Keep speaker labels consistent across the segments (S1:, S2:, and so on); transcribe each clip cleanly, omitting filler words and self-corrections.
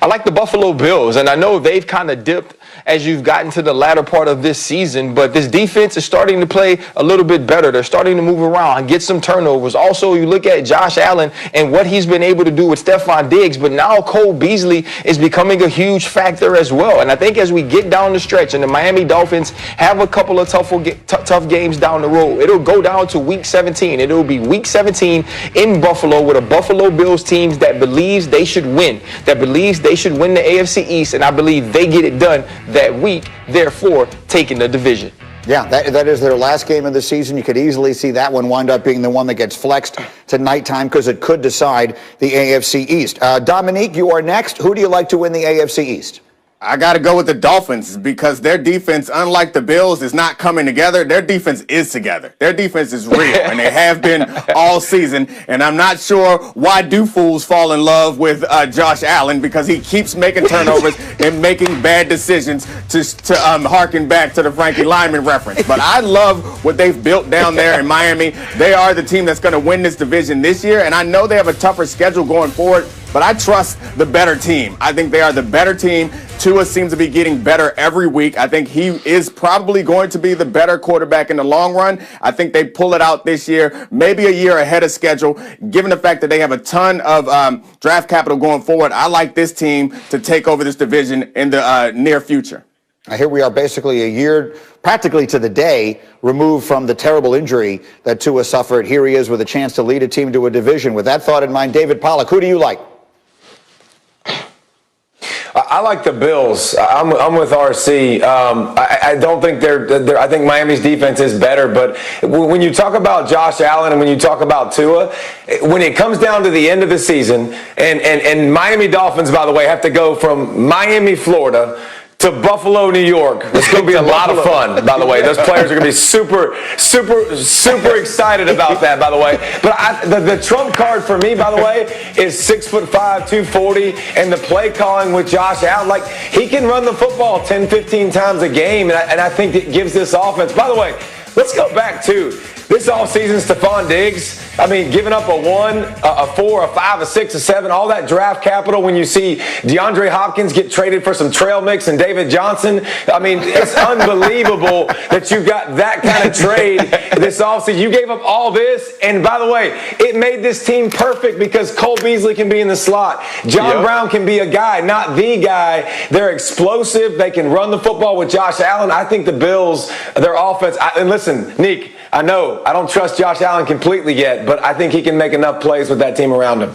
S1: I like the Buffalo Bills, and I know they've kind of dipped as you've gotten to the latter part of this season, but this defense is starting to play a little bit better. They're starting to move around and get some turnovers. Also, you look at Josh Allen and what he's been able to do with Stephon Diggs, but now Cole Beasley is becoming a huge factor as well. And I think as we get down the stretch and the Miami Dolphins have a couple of tough games down the road, it'll go down to week 17. It'll be week 17 in Buffalo with a Buffalo Bills team that believes they should win, that believes they should win the AFC East, and I believe they get it done that week, therefore taking the division.
S2: Yeah, that is their last game of the season. You could easily see that one wind up being the one that gets flexed to nighttime because it could decide the AFC East. Dominique, you are next. Who do you like to win the AFC East?
S3: I got to go with the Dolphins because their defense, unlike the Bills, is not coming together. Their defense is together. Their defense is real, and they have been all season. And I'm not sure why do fools fall in love with Josh Allen, because he keeps making turnovers and making bad decisions to harken back to the Frankie Lyman reference. But I love what they've built down there in Miami. They are the team that's going to win this division this year, and I know they have a tougher schedule going forward, but I trust the better team. I think they are the better team. Tua seems to be getting better every week. I think he is probably going to be the better quarterback in the long run. I think they pull it out this year, maybe a year ahead of schedule. Given the fact that they have a ton of draft capital going forward, I like this team to take over this division in the near future.
S2: Here we are basically a year, practically to the day, removed from the terrible injury that Tua suffered. Here he is with a chance to lead a team to a division. With that thought in mind, David Pollack, who do you like?
S4: I like the Bills. I'm with RC. I don't think they're I think Miami's defense is better, but when you talk about Josh Allen and when you talk about Tua, when it comes down to the end of the season, and Miami Dolphins, by the way, have to go from Miami, Florida, to Buffalo, New York. It's going to be a lot of fun, by the way. Those players are going to be super excited about that, by the way. But the trump card for me, by the way, is 6'5", 240, and the play calling with Josh Allen. Like, he can run the football 10, 15 times a game, and I think it gives this offense. By the way, let's go back to this offseason, Stephon Diggs. I mean, giving up a 1, a 4, a 5, a 6, a 7, all that draft capital when you see DeAndre Hopkins get traded for some trail mix and David Johnson. I mean, it's unbelievable that you got that kind of trade this offseason. You gave up all this, and by the way, it made this team perfect because Cole Beasley can be in the slot. John Brown can be a guy, not the guy. They're explosive. They can run the football with Josh Allen. I think the Bills, their offense, and listen, Neek, I know I don't trust Josh Allen completely yet, but I think he can make enough plays with that team around him.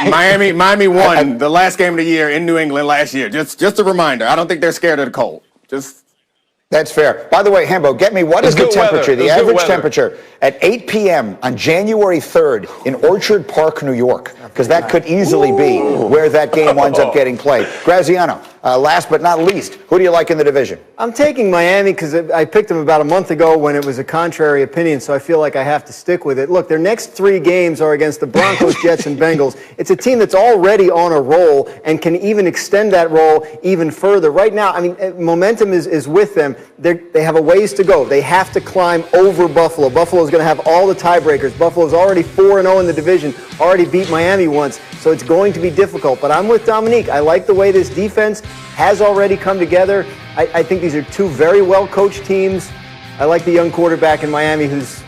S3: Miami won the last game of the year in New England last year. Just a reminder. I don't think they're scared of the cold.
S2: That's fair. By the way, Hambo, get me, what is the temperature, the average temperature at 8 p.m. on January 3rd in Orchard Park, New York? Because that could easily be where that game winds up getting played. Graziano, last but not least, who do you like in the division?
S5: I'm taking Miami because I picked them about a month ago when it was a contrary opinion, so I feel like I have to stick with it. Look, their next 3 games are against the Broncos, Jets, and Bengals. It's a team that's already on a roll and can even extend that roll even further. Right now, I mean, momentum is with them. They have a ways to go. They have to climb over Buffalo. Buffalo's going to have all the tiebreakers. Buffalo's already 4-0 in the division, already beat Miami once, so it's going to be difficult. But I'm with Dominique. I like the way this defense has already come together. I think these are 2 very well-coached teams. I like the young quarterback in Miami who's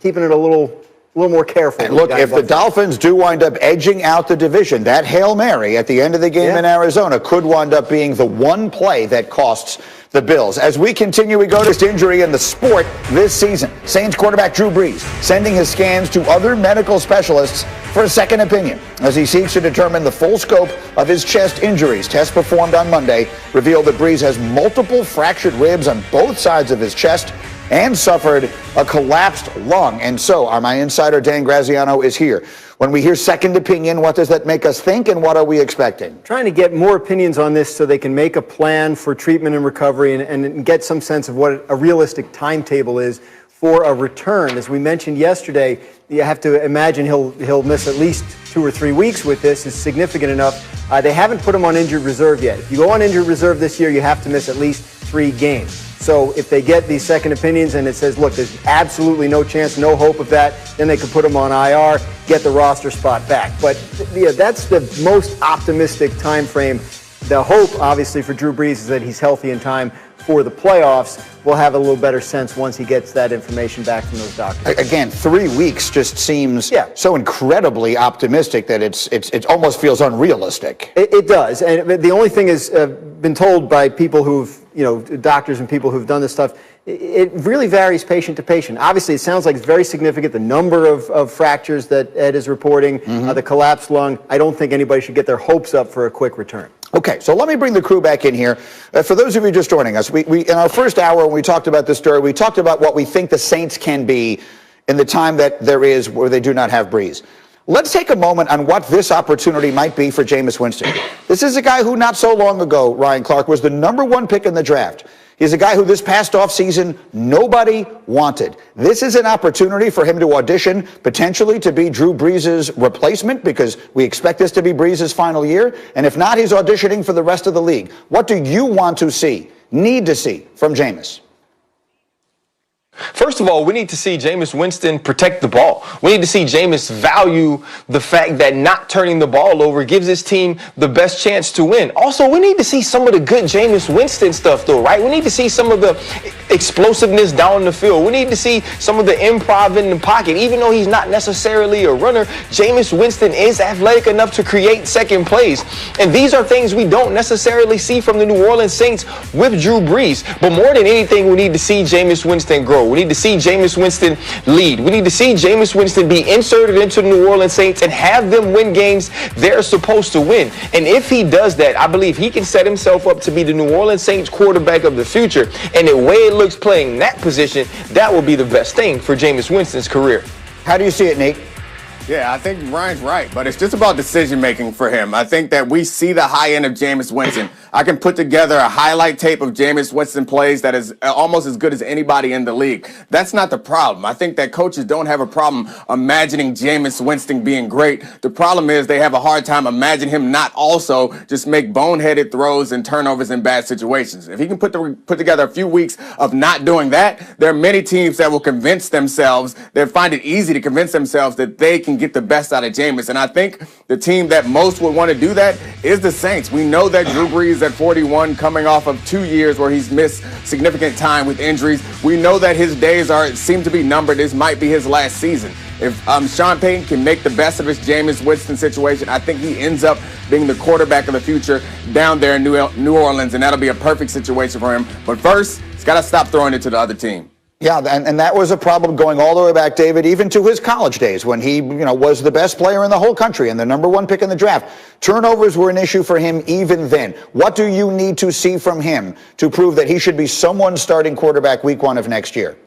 S5: keeping it a little more careful.
S2: And look, if the Dolphins do wind up edging out the division, that Hail Mary at the end of the game in Arizona could wind up being the one play that costs the Bills. As we continue, we go to injury in the sport this season. Saints quarterback Drew Brees sending his scans to other medical specialists for a second opinion as he seeks to determine the full scope of his chest injuries. Tests performed on Monday revealed that Brees has multiple fractured ribs on both sides of his chest and suffered a collapsed lung. And so, my insider Dan Graziano is here. When we hear second opinion, what does that make us think, and what are we expecting?
S5: Trying to get more opinions on this so they can make a plan for treatment and recovery and get some sense of what a realistic timetable is for a return. As we mentioned yesterday, you have to imagine he'll miss at least 2 or 3 weeks with this. Is significant enough. They haven't put him on injured reserve yet. If you go on injured reserve this year, you have to miss at least 3 games. So if they get these second opinions and it says, look, there's absolutely no chance, no hope of that, then they could put him on IR, get the roster spot back. But that's the most optimistic time frame. The hope, obviously, for Drew Brees is that he's healthy in time for the playoffs. We'll have a little better sense once he gets that information back from those doctors.
S2: Again, 3 weeks just seems so incredibly optimistic that it almost feels unrealistic.
S5: It does. And the only thing is, been told by people who've, doctors and people who've done this stuff, it really varies patient to patient. Obviously, it sounds like it's very significant, the number of fractures that Ed is reporting, the collapsed lung. I don't think anybody should get their hopes up for a quick return.
S2: Okay, so let me bring the crew back in here. For those of you just joining us, we in our first hour when we talked about this story, we talked about what we think the Saints can be in the time that there is where they do not have Brees. Let's take a moment on what this opportunity might be for Jameis Winston. This is a guy who not so long ago, Ryan Clark, was the #1 pick in the draft. He's a guy who this past offseason nobody wanted. This is an opportunity for him to audition potentially to be Drew Brees' replacement, because we expect this to be Brees' final year. And if not, he's auditioning for the rest of the league. What do you want to see, need to see from Jameis?
S1: First of all, we need to see Jameis Winston protect the ball. We need to see Jameis value the fact that not turning the ball over gives his team the best chance to win. Also, we need to see some of the good Jameis Winston stuff, though, right? We need to see some of the explosiveness down the field. We need to see some of the improv in the pocket. Even though he's not necessarily a runner, Jameis Winston is athletic enough to create second plays. And these are things we don't necessarily see from the New Orleans Saints with Drew Brees. But more than anything, we need to see Jameis Winston grow. We need to see Jameis Winston lead. We need to see Jameis Winston be inserted into the New Orleans Saints and have them win games they're supposed to win. And if he does that, I believe he can set himself up to be the New Orleans Saints quarterback of the future. And the way it looks playing that position, that will be the best thing for Jameis Winston's career.
S2: How do you see it, Nate?
S3: Yeah, I think Ryan's right, but it's just about decision-making for him. I think that we see the high end of Jameis Winston. I can put together a highlight tape of Jameis Winston plays that is almost as good as anybody in the league. That's not the problem. I think that coaches don't have a problem imagining Jameis Winston being great. The problem is they have a hard time imagining him not also just make boneheaded throws and turnovers in bad situations. If he can put together a few weeks of not doing that, there are many teams that will convince themselves, they find it easy to convince themselves that they can get the best out of Jameis. And I think the team that most would want to do that is the Saints. We know that Drew Brees at 41, coming off of 2 years where he's missed significant time with injuries. We know that his days seem to be numbered. This might be his last season. If Sean Payton can make the best of his Jameis Winston situation, I think he ends up being the quarterback of the future down there in New Orleans, and that'll be a perfect situation for him. But first, he's got to stop throwing it to the other team.
S2: Yeah, and that was a problem going all the way back, David, even to his college days when he, was the best player in the whole country and the #1 pick in the draft. Turnovers were an issue for him even then. What do you need to see from him to prove that he should be someone's starting quarterback week 1 of next year?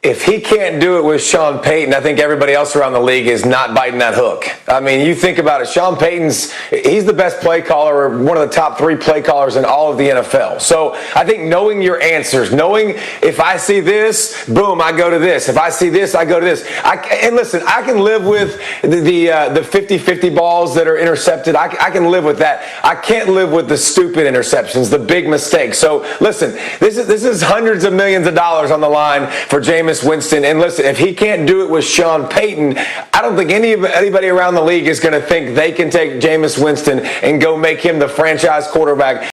S4: If he can't do it with Sean Payton, I think everybody else around the league is not biting that hook. I mean, you think about it, Sean Payton's, he's the best play caller, one of the top 3 play callers in all of the NFL. So I think knowing your answers, knowing if I see this, boom, I go to this. If I see this, I go to this. And listen, I can live with the 50-50 balls that are intercepted. I can live with that. I can't live with the stupid interceptions, the big mistakes. So listen, this is hundreds of millions of dollars on the line for Jameis Winston. And listen, if he can't do it with Sean Payton, I don't think anybody around the league is going to think they can take Jameis Winston and go make him the franchise quarterback.